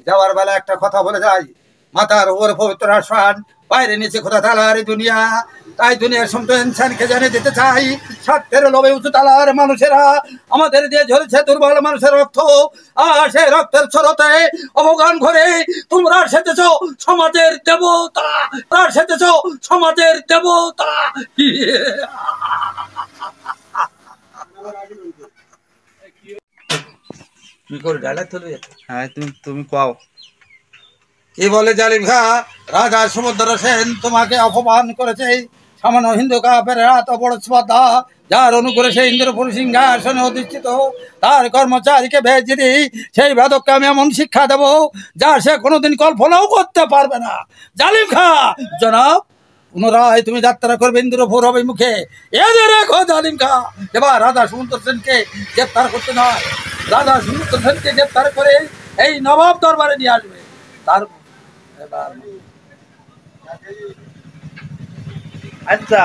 যাওয়ার বেলা একটা কথা বলে যাই, মাথার উপর পবিত্র আসমান, বাইরে নিচে খোদা তালার দুনিয়া। তাই দুনিয়ার সমস্ত ইনসানকে জানিয়ে দিতে চাই, স্বার্থের লোভে উঁচু তালার মানুষেরা আমাদের দিয়ে ঝরেছে দুর্বল মানুষের রক্ত। আর সেই রক্তের স্রোতে অবগান করে তোমরা সেজেছ সমাজের দেবতা, তোমরা সেজেছ সমাজের দেবতা। হ্যাঁ, তুমি কও। কি বলে জালিম খা, রাজা সমুদ্র সেন তোমাকে অপমান করেছে। সামান্য হিন্দু কাপের এত বড় স্পর্ধা, যার অনুগ্রহে সেই ইন্দ্রপুর সিংহাসনে অধিষ্ঠিত, তার কর্মচারীকে ভেজে দিই, সেই বেদককে আমি এমন শিক্ষা দেব যা সে কোনোদিন কল্পনাও করতে পারবে না। জালিম খা জনাব, পুনরায় তুমি যাত্রা করবে ইন্দ্রপুর অভিমুখে। এদের রেখো জালিম খা, এবার রাজা সমুদ্র সেনকে গ্রেপ্তার করতে নয়, রাজা সমুদ্র সেনকে গ্রেপ্তার করে এই নবাব দরবারে নিয়ে আসবে। তার আচ্ছা